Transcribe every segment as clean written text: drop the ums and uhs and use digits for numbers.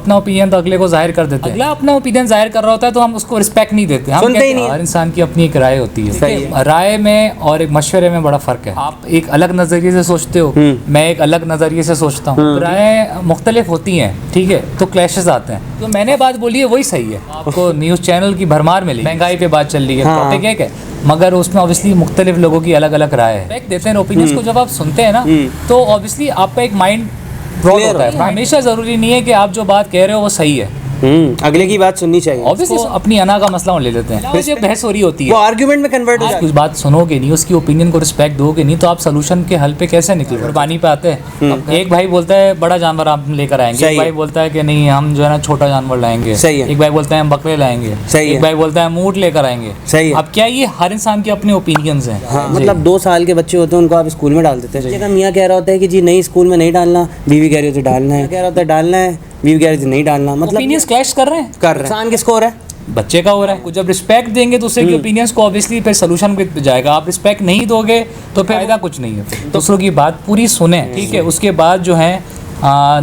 अपना ओपिनियन तो अगले को जाहिर कर देते हैं, अगला अपना ओपिनियन जाहिर कर रहा होता है तो हम उसको रिस्पेक्ट नहीं देते, हम सुनते ही नहीं। हर इंसान की अपनी एक राय होती है, सही है। राय में और एक मशवरे में बड़ा फर्क है। आप एक अलग नजरिए से सोचते हो, मैं एक अलग नजरिए से सोचता हूँ, राय मुख्तलिफ होती हैं, ठीक है, तो क्लैशेस आते हैं। तो मैंने बात बोली है वही सही है। आपको न्यूज़ चैनल की भरमार मिली, महंगाई पे बात चल रही है, टॉपिक एक है, मगर उसमें ऑब्वियसली मुख्तलिफ लोगों की अलग अलग राय है। देते हैं ओपिनियंस को, जब आप सुनते हैं ना तो ऑब्वियसली आपका एक माइंड ब्रॉड होता है। हमेशा जरूरी नहीं है कि आप जो बात कह रहे हो वो सही है, अगले की बात सुननी चाहिए। ऑब्वियसली अपनी अना का मसला ले लेते हैं, जब बहस हो रही होती है वो आर्गुमेंट में कन्वर्ट हो जाता है। कुछ बात सुनोगे नहीं, उसकी ओपिनियन को रिस्पेक्ट दोगे नहीं, तो आप सोल्यूशन के हल पे कैसे निकलोगे? कुर्बानी पे आते हैं, अब एक भाई बोलता है बड़ा जानवर आप लेकर आएंगे, एक भाई बोलता है कि नहीं हम जो है ना छोटा जानवर लाएंगे, एक भाई बोलता है हम बकरे लाएंगे, एक भाई बोलता है हम ऊंट लेकर आएंगे। सही है। अब क्या ये हर इंसान के अपने ओपिनियंस हैं। मतलब 2 साल के बच्चे होते हैं उनको आप स्कूल में डाल देते हैं, जगह मियाँ कह रहा होता है कि जी नहीं स्कूल में नहीं डालना, बीवी कह रही होती है डालना है, कह रहा होता है डालना है, बीवी कह रही थी नहीं डालना। मतलब ओपिनियंस क्लैश कर रहे हैं, नुकसान किसको हो रहा है? बच्चे का हो रहा है। जब रिस्पेक्ट देंगे दूसरे के ओपिनियंस को, ऑब्वियसली फिर सोल्यूशन पे जाएगा। आप रिस्पेक्ट नहीं दोगे तो फायदा कुछ नहीं है। दूसरों की बात पूरी सुने, ठीक है, उसके बाद जो है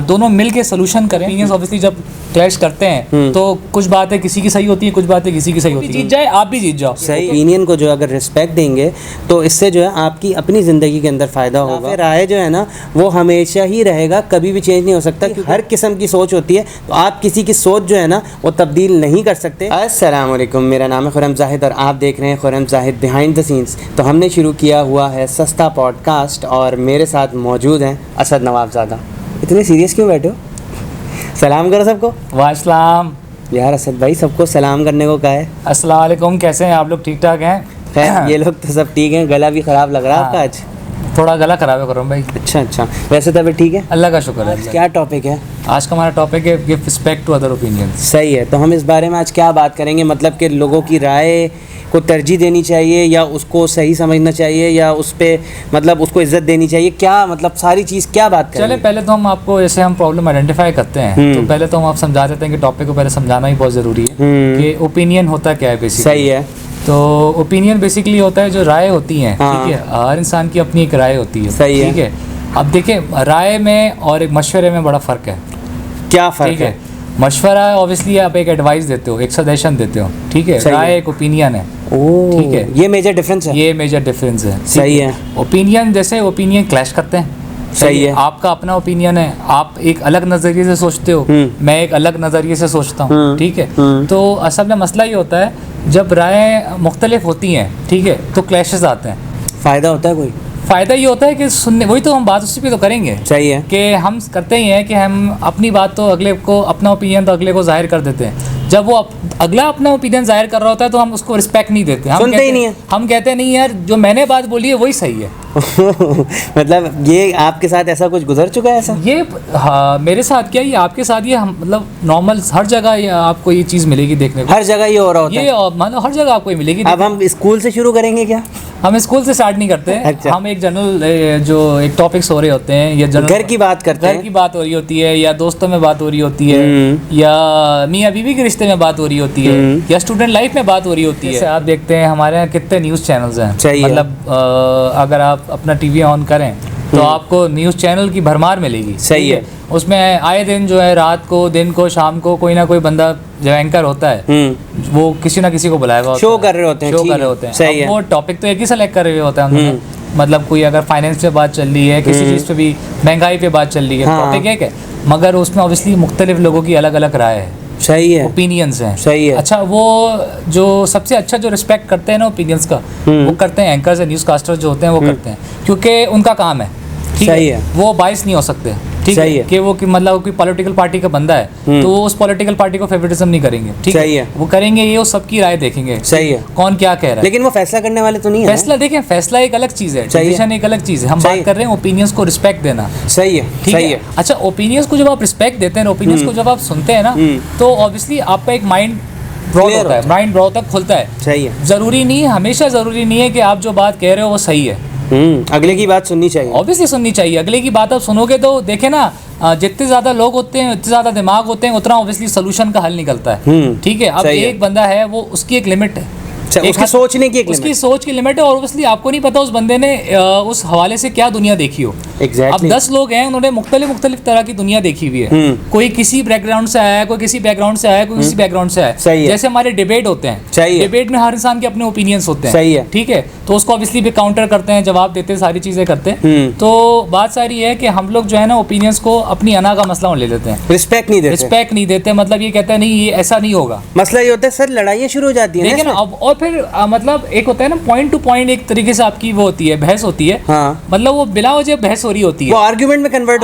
दोनों मिल के सोल्यूशन करें। ओपिनियंस ऑब्वियसली जब क्लैश करते हैं तो कुछ बातें किसी की सही होती है, कुछ बातें किसी की सही होती है। जीत जाए आप भी जीत जाओ। सही ओपिनियन को जो अगर रिस्पेक्ट देंगे तो इससे जो है आपकी अपनी ज़िंदगी के अंदर फ़ायदा होगा। फिर राय जो है ना वो हमेशा ही रहेगा, कभी भी चेंज नहीं हो सकता, क्योंकि हर किस्म की सोच होती है, तो आप किसी की सोच जो है ना वो तब्दील नहीं कर सकते। अस्सलाम वालेकुम, मेरा नाम है खुर्रम जाहिद और आप देख रहे हैं Khurram Zahid behind the scenes. तो हमने शुरू किया हुआ है सस्ता पॉडकास्ट और मेरे साथ मौजूद हैं असद नवाबज़ादा। इतने सीरियस क्यों बैठे हो? सलाम करो सबको। वासलाम यार असद भाई सबको सलाम करने को कहा है। अस्सलाम वालेकुम, कैसे हैं आप लोग? ठीक ठाक हैं? खैर ये लोग तो सब ठीक हैं, गला भी ख़राब लग रहा है आपका आज? थोड़ा गला खराब है खुर्रम भाई। अच्छा, वैसे तबीयत ठीक है? अल्लाह का शुक्र है। क्या टॉपिक है आज का? हमारा टॉपिक है give respect to other opinions. सही है, तो हम इस बारे में आज क्या बात करेंगे, मतलब कि लोगों की राय को तरजीह देनी चाहिए या उसको सही समझना चाहिए या उस पर मतलब उसको इज्जत देनी चाहिए, क्या मतलब सारी चीज़ क्या बात करेंगे? चले पहले तो हम आपको जैसे हम प्रॉब्लम आइडेंटिफाई करते हैं तो पहले तो हम आप समझा देते हैं कि टॉपिक को पहले समझाना ही बहुत ज़रूरी है कि ओपिनियन होता क्या है बेसिकली। सही है। तो ओपिनियन बेसिकली होता है जो राय होती हैं, ठीक है, हर इंसान की अपनी एक राय होती है, सही है, ठीक है। अब देखिए राय में और एक मशवरे में बड़ा फ़र्क है। क्या फ़र्क है? मशवरा ऑब्वियसली आप एक एडवाइस देते हो, एक सजेशन देते हो, ठीक है। राय एक ओपिनियन है, ठीक है, ये मेजर डिफरेंस है। ये मेजर डिफरेंस है। सही है। ओपिनियन जैसे ओपिनियन क्लैश करते हैं, सही है। आपका अपना ओपिनियन है, आप एक अलग नज़रिए से सोचते हो, मैं एक अलग नज़रिए से सोचता हूँ, ठीक है। तो असल में मसला ये होता है जब राय मुख्तलिफ होती हैं, ठीक है, तो क्लैशेस आते हैं। फ़ायदा होता है कोई? फ़ायदा ये होता है कि सुनने, वही तो हम बात उसी पे तो करेंगे। सही है कि हम करते ही हैं कि हम अपनी बात तो अगले को, अपना ओपिनियन तो अगले को जाहिर कर देते हैं। जब वो अगला अपना ओपिनियन जाहिर कर रहा होता है तो हम उसको रिस्पेक्ट नहीं देते, हम सुनते ही नहीं है। हम कहते हैं नहीं यार जो मैंने बात बोली है वही सही है। मतलब ये आपके साथ ऐसा कुछ गुजर चुका है? ऐसा ये हाँ, मेरे साथ क्या, ये आपके साथ, ये हम मतलब नॉर्मल हर जगह ये आपको ये चीज़ मिलेगी देखने को। हर जगह ये हो रहा होता है? ये मतलब हर जगह आपको ये मिलेगी। अब हम स्कूल से शुरू करेंगे क्या? हम स्कूल से स्टार्ट नहीं करते। अच्छा। हम एक जनरल जो एक टॉपिक्स हो रहे होते हैं या जनरल घर की बात करते हैं, घर की बात हो रही होती है या दोस्तों में बात हो रही होती है या मियाँ बीवी के रिश्ते में बात हो रही होती है या स्टूडेंट लाइफ में बात हो रही होती है। जैसे आप देखते हैं हमारे यहाँ कितने न्यूज़ चैनल्स हैं, मतलब अगर आप अपना टीवी ऑन करें तो आपको न्यूज़ चैनल की भरमार मिलेगी। सही है। उसमें आए दिन जो है रात को, दिन को, शाम को कोई ना कोई बंदा जो एंकर होता है वो किसी ना किसी को बुलाया शो कर रहे होते हैं, शो कर रहे होते हैं। सही है। वो टॉपिक तो एक ही सेलेक्ट कर रहे होते हैं उन्होंने, मतलब कोई अगर फाइनेंस पे बात चल रही है, किसी चीज़ पे भी, महंगाई पे बात चल रही है, टॉपिक एक है, मगर उसमें ऑब्वियसली मुख्तलिफ लोगों की अलग अलग राय है। सही है। ओपिनियंस हैं। सही है। अच्छा, वो जो सबसे अच्छा जो रिस्पेक्ट करते हैं ना ओपिनियंस का, वो करते हैं एंकर्स और न्यूज़ कास्टर्स जो होते हैं वो करते हैं, क्योंकि उनका काम है, ठीक है, वो बाइस नहीं हो सकते, ठीक है, कि वो मतलब कोई पॉलिटिकल पार्टी का बंदा है तो वो उस पॉलिटिकल पार्टी को फेवरेटिज्म नहीं करेंगे, ठीक है, वो करेंगे ये, वो सबकी राय देखेंगे, सही है, कौन क्या कह रहा है, लेकिन वो फैसला करने वाले तो नहीं है। फैसला देखें, फैसला एक अलग चीज़ है, डिसीजन एक अलग चीज़ है, हम बात कर रहे हैं ओपिनियंस को रिस्पेक्ट देना। सही है, ठीक है। अच्छा, ओपिनियंस को जब आप रिस्पेक्ट देते हैं, ओपिनियंस को जब आप सुनते हैं ना तो ऑब्वियसली आपका एक माइंड ब्रॉड होता है, माइंड ब्रॉड तक खुलता है। सही है। जरूरी नहीं, हमेशा जरूरी नहीं है कि आप जो बात कह रहे हो वो सही है। अगले की बात सुननी चाहिए, ऑब्वियसली सुननी चाहिए। अगले की बात आप सुनोगे तो देखे ना, जितने ज़्यादा लोग होते हैं, उतने ज़्यादा दिमाग होते हैं, उतना ऑब्वियसली सोल्यूशन का हल निकलता है, ठीक है। अब एक बंदा है, वो उसकी एक लिमिट है, उसकी सोचने की उसकी सोच की लिमिट है, और ऑब्वियसली आपको नहीं पता उस बंदे ने उस हवाले से क्या दुनिया देखी हो। Exactly. अब 10 लोग हैं, उन्होंने मुख्तलिफ तरह की दुनिया देखी हुई है। कोई किसी बैकग्राउंड से आया है, कोई किसी बैकग्राउंड से आया है, कोई किसी बैकग्राउंड से आया है। जैसे हमारे डिबेट होते हैं, डिबेट में हर इंसान के अपने ओपिनियंस होते हैं। सही है, ठीक है, तो उसको ऑब्वियसली भी काउंटर करते हैं, जवाब देते हैं, सारी चीजें करते हैं। तो बात सारी है कि हम लोग जो है ना ओपिनियंस को अपनी अना का मसला ले लेते हैं, रिस्पेक्ट नहीं देते, मतलब ये कहते हैं नहीं ये ऐसा नहीं होगा। मसला ये होता है सर, लड़ाइयाँ शुरू हो जाती है ना अब, और फिर मतलब एक होता है ना पॉइंट टू पॉइंट, एक तरीके से आपकी वो होती है, बहस होती है। मतलब वो बिला वजह बहस हो रही होती है, वो आर्गुमेंट में कन्वर्ट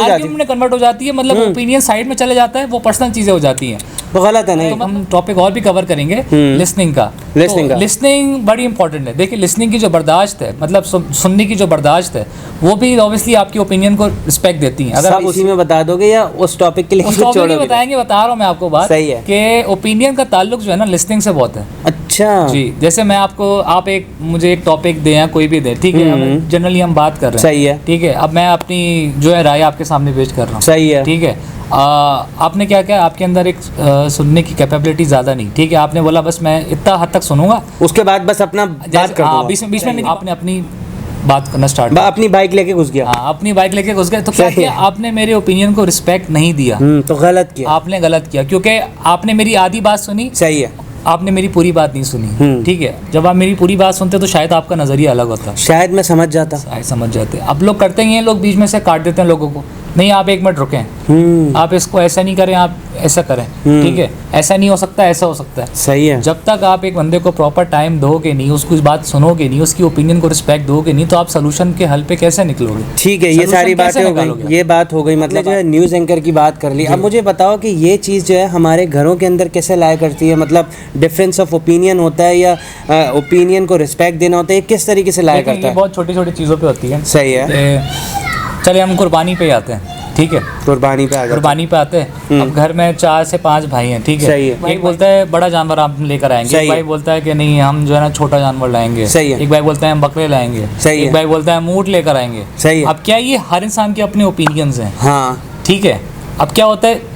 हो जाती है, मतलब ओपिनियन साइड में चले जाता है, वो पर्सनल चीजें हो जाती हैं, वो गलत है। नहीं, तो हम टॉपिक और भी कवर करेंगे लिसनिंग का। लिसनिंग बड़ी इंपॉर्टेंट है। देखिए लिसनिंग की जो बर्दाश्त है, मतलब सुनने की जो बर्दाश्त है, वो भी ऑब्वियसली आपकी ओपिनियन को रिस्पेक्ट देती है। अगर आप उसी में बता दोगे या उस टॉपिक के लिए छोड़ोगे? बताएंगे, बता रहा हूँ मैं आपको बात, सही है कि ओपिनियन का ताल्लुक जो है ना लिसनिंग से बहुत है। अच्छा जी, जैसे मैं आपको, आप मुझे एक टॉपिक दें या कोई भी दे, ठीक है, जनरली हम बात कर रहे हैं, सही है, ठीक है। अब मैं अपनी जो है राय आपके सामने पेश कर रहा हूँ, सही है, ठीक है। आपने क्या किया, आपके अंदर एक सुनने की कैपेबिलिटी ज़्यादा नहीं, ठीक है। आपने बोला बस मैं इतना हद तक सुनूंगा, उसके बाद बस अपना बात कर दूंगा। बीच में आपने अपनी बात करना स्टार्ट, अपनी बाइक लेके घुस गया। हाँ, अपनी बाइक लेके घुस गए, तो क्या किया आपने, मेरे ओपिनियन को रिस्पेक्ट नहीं दिया, तो गलत किया, आपने गलत किया, क्योंकि आपने मेरी आधी बात सुनी, सही है, आपने मेरी पूरी बात नहीं सुनी, ठीक है। जब आप मेरी पूरी बात सुनते तो शायद आपका नजरिया अलग होता, शायद मैं समझ जाते। अब लोग करते ही हैं, लोग बीच में से काट देते हैं लोगों को, नहीं आप एक मिनट रुकें, आप इसको ऐसा नहीं करें, आप ऐसा करें, ठीक है, ऐसा नहीं हो सकता, ऐसा हो सकता है, सही है। जब तक आप एक बंदे को प्रॉपर टाइम दोगे नहीं, उसको इस बात सुनोगे नहीं, उसकी ओपिनियन को रिस्पेक्ट दोगे नहीं, तो आप सोल्यूशन के हल पे कैसे निकलोगे? ठीक है, ये सारी बातें हो गई, ये बात हो गई, मतलब जो है न्यूज़ एंकर की बात कर ली। अब मुझे बताओ कि ये चीज़ जो है हमारे घरों के अंदर कैसे लाया करती है, मतलब डिफरेंस ऑफ ओपिनियन होता है या ओपिनियन को रिस्पेक्ट देना होता है, किस तरीके से लाया करता है? बहुत छोटी छोटी चीज़ों पे होती है, सही है। चलिए हम कुर्बानी पे आते हैं, ठीक है, कुर्बानी पे आते हैं। अब घर में 4 से 5 भाई हैं, ठीक है, सही है। एक बोलता है बड़ा जानवर आप लेकर आएंगे, एक भाई बोलता है कि नहीं हम जो है ना छोटा जानवर लाएंगे, सही है। एक भाई बोलता है हम बकरे लाएंगे, सही है। एक भाई बोलता है हम ऊंट लेकर आएंगे, सही है। अब क्या ये हर इंसान के अपने ओपिनियंस हैं, हाँ, ठीक है। अब क्या होता है,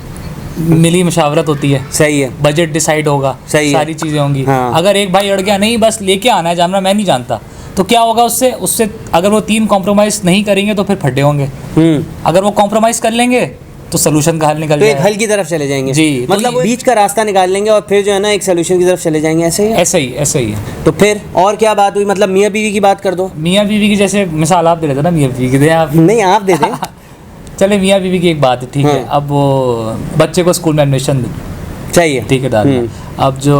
मिली मशावरत होती है, सही है, बजट डिसाइड होगा, सही, सारी चीजें होंगी। हाँ। अगर एक भाई अड़ गया, नहीं बस लेके आना है जानवर, मैं नहीं जानता, तो क्या होगा उससे अगर वो 3 कॉम्प्रोमाइज नहीं करेंगे तो फिर फड्डे होंगे। अगर वो कॉम्प्रोमाइज कर लेंगे तो सोल्यूशन का हल निकल जाएगा, तो एक हल की तरफ चले जाएंगे जी, मतलब बीच का रास्ता निकाल लेंगे और फिर जो है ना एक सोल्यूशन की तरफ चले जाएंगे। ऐसे ही है। तो फिर और क्या बात हुई, मतलब मियाँ बीवी की बात कर दो। मियाँ बीवी की जैसे मिसाल आप दे रहे थे ना, मियाँ बीवी की दे आप, नहीं आप दे दें। चले मियाँ बीवी की एक बात है, ठीक है। अब वो बच्चे को स्कूल में एडमिशन चाहिए, ठीक है, डालना। अब जो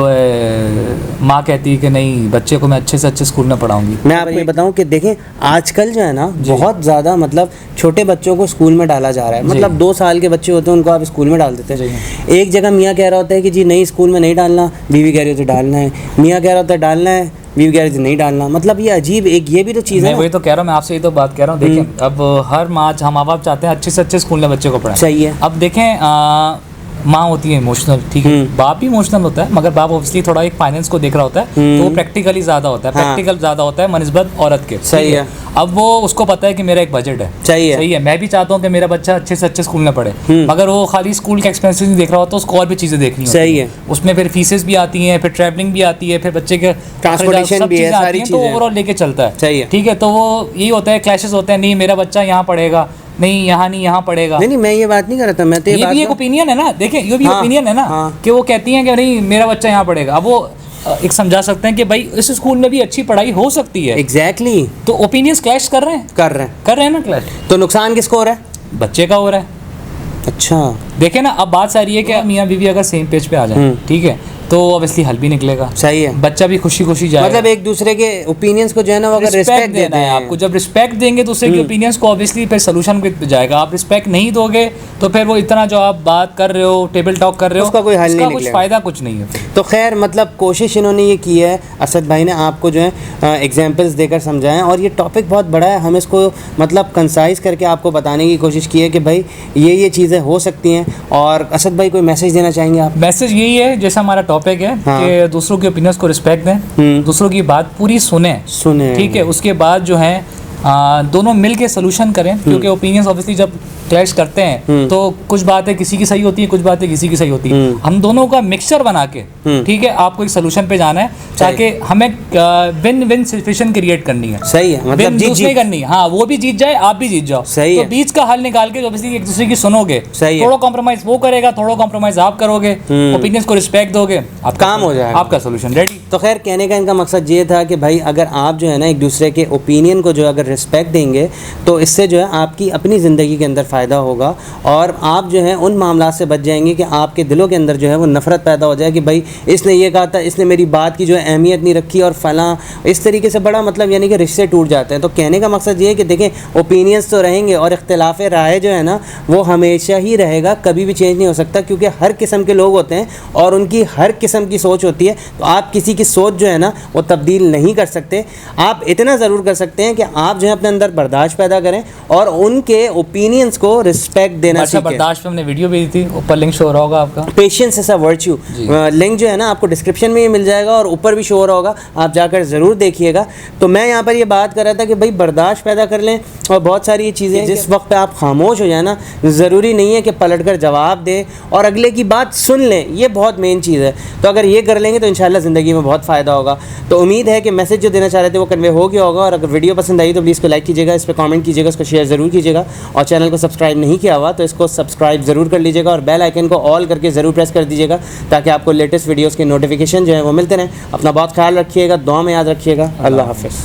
माँ कहती है कि नहीं बच्चे को मैं अच्छे से अच्छे स्कूल में पढ़ाऊंगी। मैं आपको ये बताऊं कि देखें आजकल जो है ना बहुत ज़्यादा मतलब छोटे बच्चों को स्कूल में डाला जा रहा है, मतलब 2 साल के बच्चे होते हैं उनको आप स्कूल में डाल देते हैं। एक जगह मियाँ कह रहा होता है कि जी नहीं स्कूल में नहीं डालना, बीवी कह रही होती है डालना है, मियाँ कह रहा होता है डालना है, बीवी कह रही थी नहीं डालना। मतलब ये अजीब एक ये भी तो चीज़ है। मैं वही तो कह रहा हूँ, मैं आपसे ये तो बात कह रहा हूँ। देखें अब हर माँ बाप चाहते हैं अच्छे से अच्छे स्कूल में बच्चे को पढ़ाएं, सही है। अब देखें माँ होती है इमोशनल, ठीक है, बाप भी इमोशनल होता है, मगर बाप ऑब्वियसली थोड़ा एक फाइनेंस को देख रहा होता है, तो वो प्रैक्टिकली ज़्यादा होता है, प्रैक्टिकल ज़्यादा होता है मनस्बत औरत के, सही है। अब वो उसको पता है कि मेरा एक बजट है, सही है। मैं भी चाहता हूँ कि मेरा बच्चा अच्छे से अच्छे स्कूल में पढ़े, मगर वो खाली स्कूल के एक्सपेंसेस नहीं देख रहा होता, उसको और भी चीज़ें देखनी होती है, सही है। उसमें फिर फीसेस भी आती हैं, फिर ट्रैवलिंग भी आती है, फिर बच्चे के ट्रांसपोर्टेशन भी है, सारी चीज़ें, तो ओवरऑल लेके चलता है, सही है, ठीक है। तो वो यही होता है, क्लैशेस होते हैं, नहीं मेरा बच्चा यहाँ पढ़ेगा, नहीं यहाँ पढ़ेगा। नहीं मैं ये बात नहीं कर रहा था, मैं तो ये भी एक ओपिनियन है ना, देखें ये भी ओपिनियन है ना, कि वो कहती हैं कि नहीं मेरा बच्चा यहाँ पढ़ेगा। अब वो एक समझा सकते हैं कि भाई इस स्कूल में भी अच्छी पढ़ाई हो सकती है, एग्जैक्टली। तो ओपिनियंस क्लैश कर रहे हैं ना क्लैश, तो नुकसान किसको हो रहा है, बच्चे का हो रहा है। अच्छा देखे ना, अब बात सारी है कि मियाँ बीवी अगर सेम पेज पे आ जाए, ठीक है, तो ऑब्वियसली हल भी निकलेगा, सही है, बच्चा भी खुशी खुशी जाएगा। मतलब एक दूसरे के ओपिनियंस को जो है ना अगर रिस्पेक्ट देना है आपको, जब रिस्पेक्ट देंगे दूसरे के ओपिनियंस को, ऑब्वियसली फिर सोल्यूशन पे जाएगा। आप रिस्पेक्ट नहीं दोगे तो फिर वो इतना जो आप बात कर रहे हो, टेबल टॉक कर रहे हो, उसका कोई हल नहीं, कुछ फायदा कुछ नहीं है। तो खैर मतलब कोशिश इन्होंने ये की है, असद भाई ने आपको जो है एग्जाम्पल्स देकर समझाएं, और ये टॉपिक बहुत बड़ा है, हम इसको मतलब कंसाइज करके आपको बताने की कोशिश की है कि भाई ये चीज़ें हो सकती हैं। और असद भाई कोई मैसेज देना चाहेंगे आप? मैसेज यही है, जैसा हमारा टॉपिक है, हाँ, कि दूसरों के ओपिनियंस को रिस्पेक्ट दें, दूसरों की बात पूरी सुने, ठीक है, उसके बाद जो है दोनों मिल के सोल्यूशन करें, क्योंकि ओपिनियंस ऑब्वियसली जब क्लैश करते हैं तो कुछ बातें किसी की सही होती है, कुछ बातें किसी की सही होती है। हम दोनों का मिक्सचर बना के, ठीक है, आपको एक सोल्यूशन पे जाना है ताकि हमें विन विन सिचुएशन क्रिएट करनी है। सही है, मतलब जीत नहीं करनी, हाँ, वो भी जीत जाए, आप भी जीत जाओ। सही तो है। बीच का हल निकाल के एक दूसरे की सुनोगे, थोड़ा कॉम्प्रोमाइज वो करेगा, थोड़ा कॉम्प्रोमाइज आप करोगे, ओपिनियंस को रिस्पेक्ट दोगे, आप काम हो जाएगा, आपका सोल्यूशन रेडी। तो खैर कहने का इनका मकसद ये था कि भाई अगर आप जो है ना एक दूसरे के ओपिनियन को जो अगर रिस्पेक्ट देंगे तो इससे जो है आपकी अपनी ज़िंदगी के अंदर फ़ायदा होगा और आप जो है उन मामला से बच जाएंगे कि आपके दिलों के अंदर जो है वो नफ़रत पैदा हो जाए कि भाई इसने ये कहा था, इसने मेरी बात की जो है अहमियत नहीं रखी और फलां, इस तरीके से बड़ा मतलब यानी कि रिश्ते टूट जाते हैं। तो कहने का मकसद ये है कि देखें ओपिनियंस तो रहेंगे और इख्तिलाफ राय जो है ना वो हमेशा ही रहेगा, कभी भी चेंज नहीं हो सकता, क्योंकि हर किस्म के लोग होते हैं और उनकी हर किस्म की सोच होती है। तो आप किसी की सोच जो है ना वो तब्दील नहीं कर सकते। आप इतना ज़रूर कर सकते हैं कि आप जो है अपने अंदर बर्दाश्त पैदा करें और उनके ओपिनियंस को रिस्पेक्ट देना सीखें। बर्दाश्त पे हमने वीडियो भेजी थी, ऊपर लिंक शो हो रहा होगा आपका, patience is a virtue, link जो है ना आपको डिस्क्रिप्शन में ही मिल जाएगा और ऊपर भी शो हो रहा होगा, आप जाकर ज़रूर देखिएगा। तो मैं यहाँ पर ये बात कर रहा था कि भाई बर्दाश्त पैदा कर लें और बहुत सारी ये चीज़ें जिस वक्त पे आप खामोश हो जाए ना, ज़रूरी नहीं है कि पलटकर जवाब दें और अगले की बात सुन लें, ये बहुत मेन चीज़ है। तो अगर ये कर लेंगे तो इंशाल्लाह ज़िंदगी में बहुत फ़ायदा होगा। तो उम्मीद है कि मैसेज जो देना चाह रहे थे वो कन्वे हो गया होगा और अगर वीडियो पसंद आई तो प्लीज़ को लाइक कीजिएगा, इस पर कमेंट कीजिएगा, इसको शेयर ज़रूर कीजिएगा और चैनल को सब्सक्राइब नहीं किया हुआ तो इसको सब्सक्राइब ज़रूर कर लीजिएगा और बेल आइकन को ऑल करके ज़रूर प्रेस कर दीजिएगा ताकि आपको लेटेस्ट वीडियोज़ के नोटिफिकेशन जो है वो मिलते रहें। अपना बहुत ख्याल रखिएगा, दुआ में याद रखिएगा। अल्लाह हाफ़िज़।